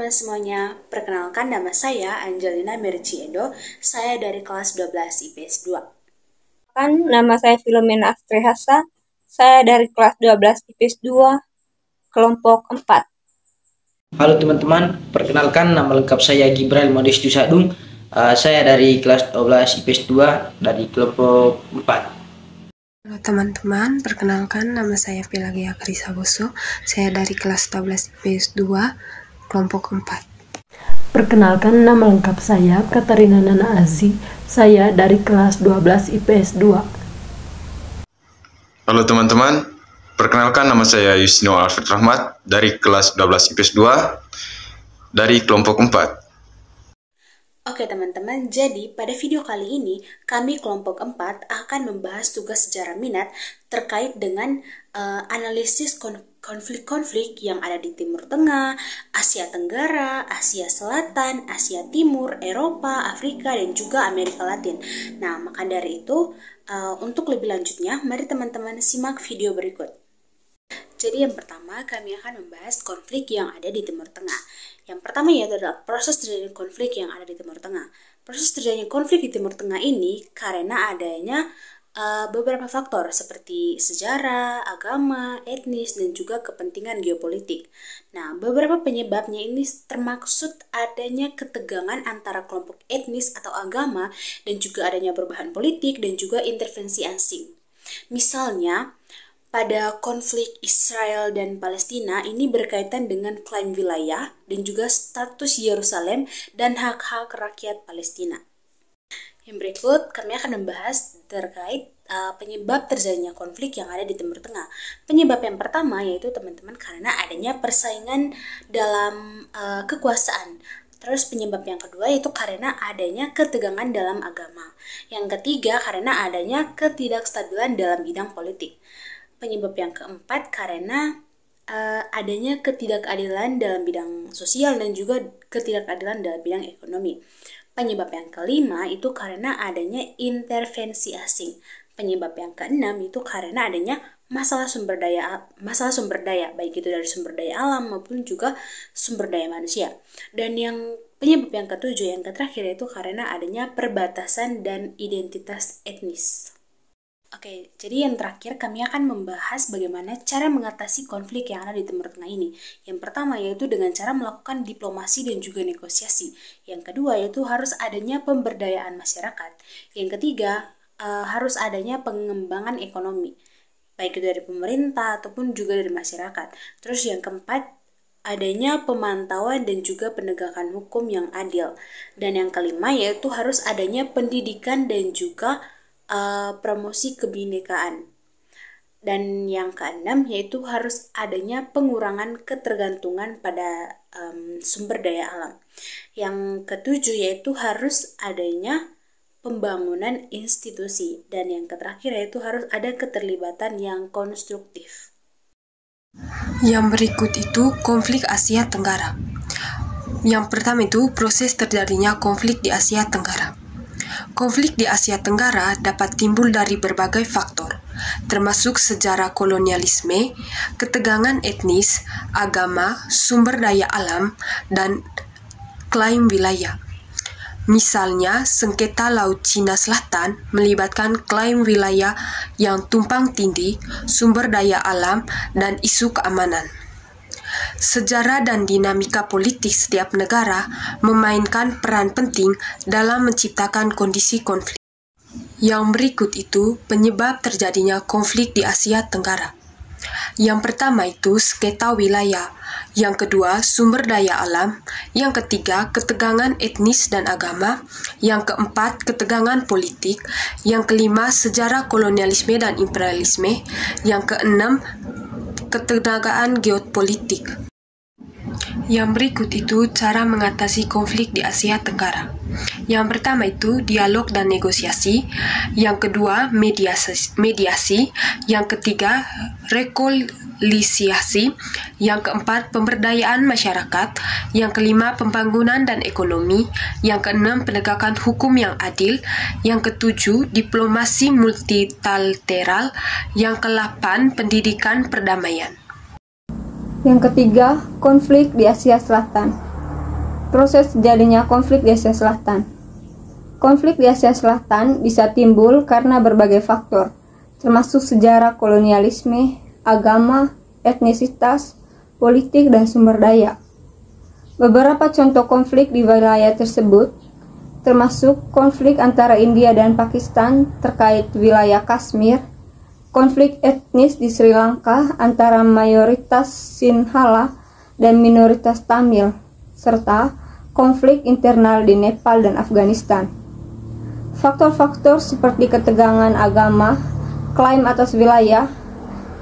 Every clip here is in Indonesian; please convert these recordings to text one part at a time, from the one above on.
teman-teman semuanya, perkenalkan nama saya Angelina Merciendo, saya dari kelas 12 IPS 2. Nama saya Filomena Astrehasa, saya dari kelas 12 IPS 2, kelompok 4. Halo teman-teman, perkenalkan nama lengkap saya Gibrail Modestus Adung. Saya dari kelas 12 IPS 2 dari kelompok 4. Halo teman-teman, perkenalkan nama saya Pelagia Krisaboso, saya dari kelas 12 IPS 2, kelompok 4. Perkenalkan nama lengkap saya Katarina Nana Azi, saya dari kelas 12 IPS 2. Halo teman-teman, perkenalkan nama saya Yusno Alfred Rahmat dari kelas 12 IPS 2 dari kelompok 4. Oke teman-teman, jadi pada video kali ini kami kelompok 4 akan membahas tugas sejarah minat terkait dengan analisis konflik-konflik yang ada di Timur Tengah, Asia Tenggara, Asia Selatan, Asia Timur, Eropa, Afrika, dan juga Amerika Latin. Nah, maka dari itu, untuk lebih lanjutnya, mari teman-teman simak video berikut. Jadi yang pertama, kami akan membahas konflik yang ada di Timur Tengah. Yang pertama yaitu adalah proses terjadinya konflik yang ada di Timur Tengah. Proses terjadinya konflik di Timur Tengah ini karena adanya beberapa faktor seperti sejarah, agama, etnis, dan juga kepentingan geopolitik. Nah, beberapa penyebabnya ini termaksud adanya ketegangan antara kelompok etnis atau agama dan juga adanya perubahan politik dan juga intervensi asing. Misalnya, pada konflik Israel dan Palestina ini berkaitan dengan klaim wilayah dan juga status Yerusalem dan hak-hak rakyat Palestina. Yang berikut kami akan membahas terkait penyebab terjadinya konflik yang ada di Timur Tengah. Penyebab yang pertama yaitu teman-teman karena adanya persaingan dalam kekuasaan. Terus penyebab yang kedua yaitu karena adanya ketegangan dalam agama. Yang ketiga karena adanya ketidakstabilan dalam bidang politik. Penyebab yang keempat karena adanya ketidakadilan dalam bidang sosial dan juga ketidakadilan dalam bidang ekonomi. Penyebab yang kelima itu karena adanya intervensi asing. Penyebab yang keenam itu karena adanya masalah sumber daya baik itu dari sumber daya alam maupun juga sumber daya manusia. Dan yang penyebab yang ketujuh yang terakhir itu karena adanya perbatasan dan identitas etnis. Oke, jadi yang terakhir kami akan membahas bagaimana cara mengatasi konflik yang ada di Timur Tengah ini. Yang pertama yaitu dengan cara melakukan diplomasi dan juga negosiasi. Yang kedua yaitu harus adanya pemberdayaan masyarakat. Yang ketiga harus adanya pengembangan ekonomi, baik itu dari pemerintah ataupun juga dari masyarakat. Terus yang keempat adanya pemantauan dan juga penegakan hukum yang adil. Dan yang kelima yaitu harus adanya pendidikan dan juga promosi kebinekaan. Dan yang keenam yaitu harus adanya pengurangan ketergantungan pada sumber daya alam. Yang ketujuh yaitu harus adanya pembangunan institusi. Dan yang terakhir yaitu harus ada keterlibatan yang konstruktif. Yang berikut itu konflik Asia Tenggara. Yang pertama itu proses terjadinya konflik di Asia Tenggara. Konflik di Asia Tenggara dapat timbul dari berbagai faktor, termasuk sejarah kolonialisme, ketegangan etnis, agama, sumber daya alam, dan klaim wilayah. Misalnya, sengketa Laut Cina Selatan melibatkan klaim wilayah yang tumpang tindih, sumber daya alam, dan isu keamanan. Sejarah dan dinamika politik setiap negara memainkan peran penting dalam menciptakan kondisi konflik. Yang berikut itu penyebab terjadinya konflik di Asia Tenggara. Yang pertama itu sengketa wilayah, yang kedua sumber daya alam, yang ketiga ketegangan etnis dan agama, yang keempat ketegangan politik, yang kelima sejarah kolonialisme dan imperialisme, yang keenam ketegangan geopolitik. Yang berikut itu cara mengatasi konflik di Asia Tenggara. Yang pertama itu dialog dan negosiasi, yang kedua mediasi, yang ketiga rekonsiliasi, yang keempat pemberdayaan masyarakat, yang kelima pembangunan dan ekonomi, yang keenam penegakan hukum yang adil, yang ketujuh diplomasi multilateral, yang kedelapan pendidikan perdamaian. Yang ketiga, konflik di Asia Selatan. Proses terjadinya konflik di Asia Selatan. Konflik di Asia Selatan bisa timbul karena berbagai faktor, termasuk sejarah kolonialisme, agama, etnisitas, politik, dan sumber daya. Beberapa contoh konflik di wilayah tersebut termasuk konflik antara India dan Pakistan terkait wilayah Kashmir, konflik etnis di Sri Lanka antara mayoritas Sinhala dan minoritas Tamil, serta konflik internal di Nepal dan Afghanistan. Faktor-faktor seperti ketegangan agama, klaim atas wilayah,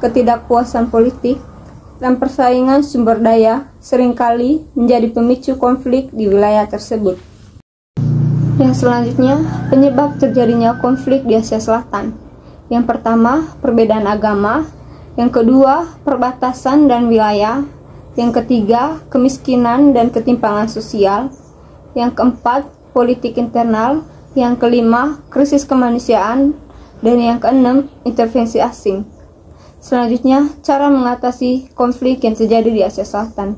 ketidakpuasan politik, dan persaingan sumber daya seringkali menjadi pemicu konflik di wilayah tersebut. Yang selanjutnya, penyebab terjadinya konflik di Asia Selatan. Yang pertama, perbedaan agama. Yang kedua, perbatasan dan wilayah. Yang ketiga, kemiskinan dan ketimpangan sosial. Yang keempat, politik internal. Yang kelima, krisis kemanusiaan. Dan yang keenam, intervensi asing. Selanjutnya, cara mengatasi konflik yang terjadi di Asia Selatan.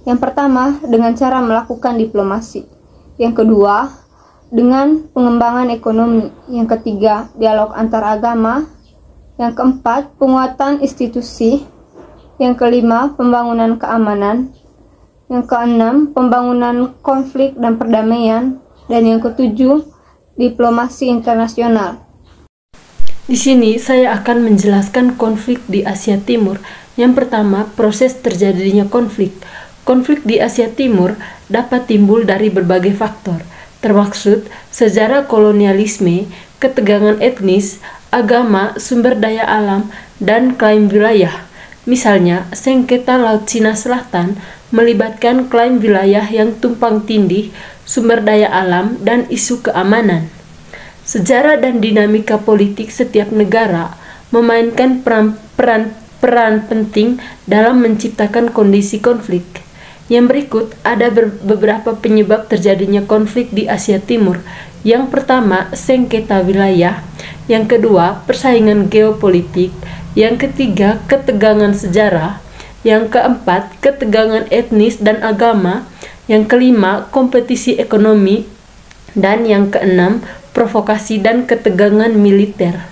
Yang pertama, dengan cara melakukan diplomasi. Yang kedua, dengan pengembangan ekonomi. Yang ketiga, dialog antar agama. Yang keempat, penguatan institusi. Yang kelima, pembangunan keamanan. Yang keenam, pembangunan konflik dan perdamaian. Dan yang ketujuh, diplomasi internasional. Di sini saya akan menjelaskan konflik di Asia Timur. Yang pertama, proses terjadinya konflik. Konflik di Asia Timur dapat timbul dari berbagai faktor, termaksud sejarah kolonialisme, ketegangan etnis, agama, sumber daya alam, dan klaim wilayah. Misalnya, sengketa Laut Cina Selatan melibatkan klaim wilayah yang tumpang tindih, sumber daya alam, dan isu keamanan. Sejarah dan dinamika politik setiap negara memainkan peran penting dalam menciptakan kondisi konflik. Yang berikut ada beberapa penyebab terjadinya konflik di Asia Timur. Yang pertama, sengketa wilayah. Yang kedua, persaingan geopolitik. Yang ketiga, ketegangan sejarah. Yang keempat, ketegangan etnis dan agama. Yang kelima, kompetisi ekonomi. Dan yang keenam, provokasi dan ketegangan militer.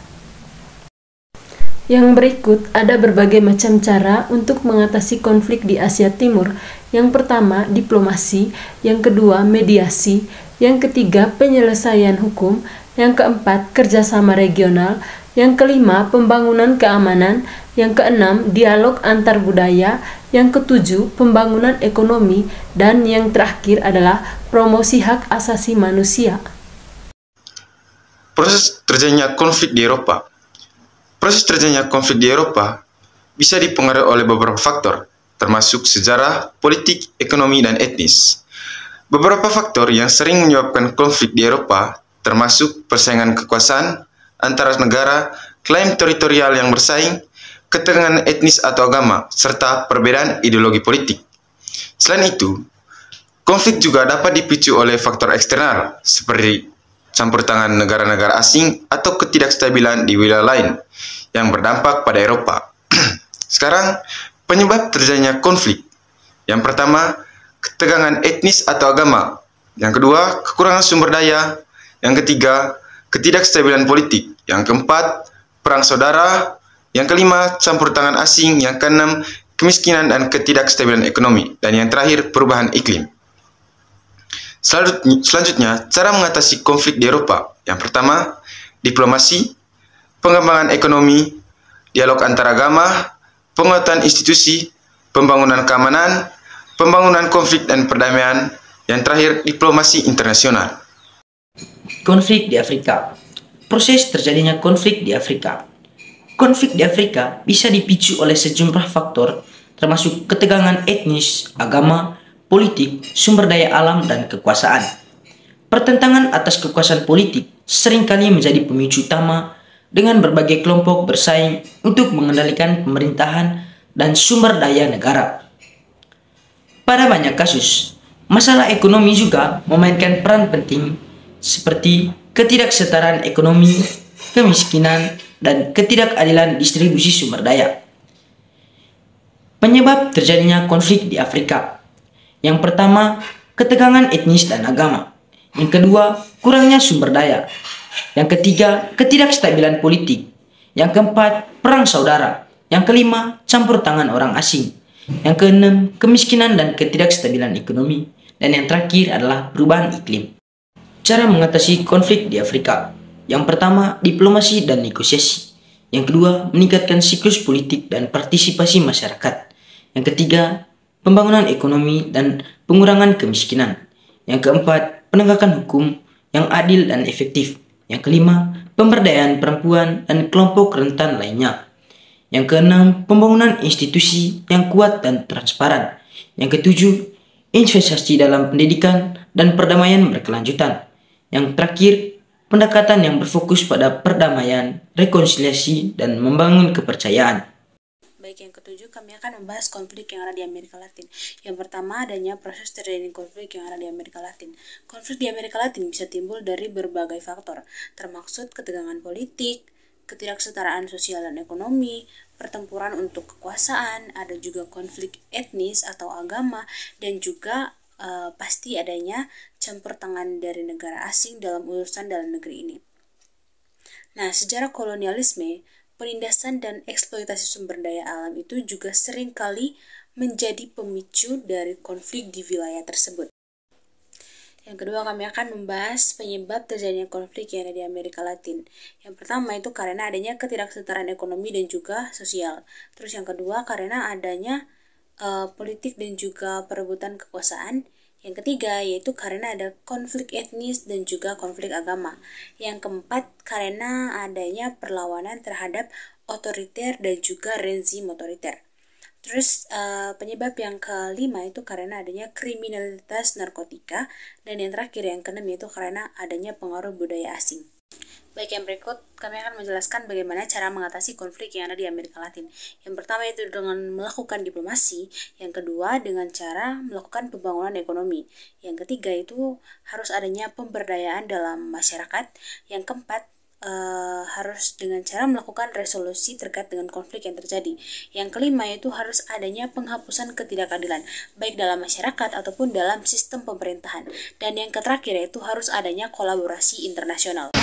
Yang berikut ada berbagai macam cara untuk mengatasi konflik di Asia Timur. Yang pertama, diplomasi. Yang kedua, mediasi. Yang ketiga, penyelesaian hukum. Yang keempat, kerjasama regional. Yang kelima, pembangunan keamanan. Yang keenam, dialog antar budaya. Yang ketujuh, pembangunan ekonomi. Dan yang terakhir adalah promosi hak asasi manusia. Proses terjadinya konflik di Eropa. Proses terjadinya konflik di Eropa bisa dipengaruhi oleh beberapa faktor, termasuk sejarah, politik, ekonomi, dan etnis. Beberapa faktor yang sering menyebabkan konflik di Eropa termasuk persaingan kekuasaan antara negara, klaim teritorial yang bersaing, ketegangan etnis atau agama, serta perbedaan ideologi politik. Selain itu, konflik juga dapat dipicu oleh faktor eksternal seperti campur tangan negara-negara asing atau ketidakstabilan di wilayah lain yang berdampak pada Eropa. Sekarang, penyebab terjadinya konflik. Yang pertama, ketegangan etnis atau agama. Yang kedua, kekurangan sumber daya. Yang ketiga, ketidakstabilan politik. Yang keempat, perang saudara. Yang kelima, campur tangan asing. Yang keenam, kemiskinan dan ketidakstabilan ekonomi. Dan yang terakhir, perubahan iklim. Selanjutnya, cara mengatasi konflik di Eropa. Yang pertama, diplomasi, pengembangan ekonomi, dialog antaragama, penguatan institusi, pembangunan keamanan, pembangunan konflik dan perdamaian, yang terakhir diplomasi internasional. Konflik di Afrika. Proses terjadinya konflik di Afrika. Konflik di Afrika bisa dipicu oleh sejumlah faktor, termasuk ketegangan etnis, agama, politik, sumber daya alam, dan kekuasaan. Pertentangan atas kekuasaan politik seringkali menjadi pemicu utama dengan berbagai kelompok bersaing untuk mengendalikan pemerintahan dan sumber daya negara. Pada banyak kasus, masalah ekonomi juga memainkan peran penting seperti ketidaksetaraan ekonomi, kemiskinan, dan ketidakadilan distribusi sumber daya. Penyebab terjadinya konflik di Afrika. Yang pertama, ketegangan etnis dan agama. Yang kedua, kurangnya sumber daya. Yang ketiga, ketidakstabilan politik. Yang keempat, perang saudara. Yang kelima, campur tangan orang asing. Yang keenam, kemiskinan dan ketidakstabilan ekonomi. Dan yang terakhir adalah perubahan iklim. Cara mengatasi konflik di Afrika. Yang pertama, diplomasi dan negosiasi. Yang kedua, meningkatkan siklus politik dan partisipasi masyarakat. Yang ketiga, pembangunan ekonomi dan pengurangan kemiskinan. Yang keempat, penegakan hukum yang adil dan efektif. Yang kelima, pemberdayaan perempuan dan kelompok rentan lainnya. Yang keenam, pembangunan institusi yang kuat dan transparan. Yang ketujuh, investasi dalam pendidikan dan perdamaian berkelanjutan. Yang terakhir, pendekatan yang berfokus pada perdamaian, rekonsiliasi, dan membangun kepercayaan. Baik, yang ketujuh kami akan membahas konflik yang ada di Amerika Latin. Yang pertama adanya proses terjadinya konflik yang ada di Amerika Latin. Konflik di Amerika Latin bisa timbul dari berbagai faktor, termaksud ketegangan politik, ketidaksetaraan sosial dan ekonomi, pertempuran untuk kekuasaan, ada juga konflik etnis atau agama, dan juga pasti adanya campur tangan dari negara asing dalam urusan dalam negeri ini. Nah, sejarah kolonialisme, penindasan dan eksploitasi sumber daya alam itu juga seringkali menjadi pemicu dari konflik di wilayah tersebut. Yang kedua, kami akan membahas penyebab terjadinya konflik yang ada di Amerika Latin. Yang pertama itu karena adanya ketidaksetaraan ekonomi dan juga sosial. Terus yang kedua karena adanya politik dan juga perebutan kekuasaan. Yang ketiga yaitu karena ada konflik etnis dan juga konflik agama. Yang keempat karena adanya perlawanan terhadap otoriter dan juga rezim otoriter. Terus penyebab yang kelima itu karena adanya kriminalitas narkotika, dan yang terakhir yang keenam yaitu karena adanya pengaruh budaya asing. Baik, yang berikut kami akan menjelaskan bagaimana cara mengatasi konflik yang ada di Amerika Latin. Yang pertama yaitu dengan melakukan diplomasi, yang kedua dengan cara melakukan pembangunan ekonomi, yang ketiga itu harus adanya pemberdayaan dalam masyarakat, yang keempat harus dengan cara melakukan resolusi terkait dengan konflik yang terjadi. Yang kelima yaitu harus adanya penghapusan ketidakadilan baik dalam masyarakat ataupun dalam sistem pemerintahan. Dan yang terakhir yaitu harus adanya kolaborasi internasional.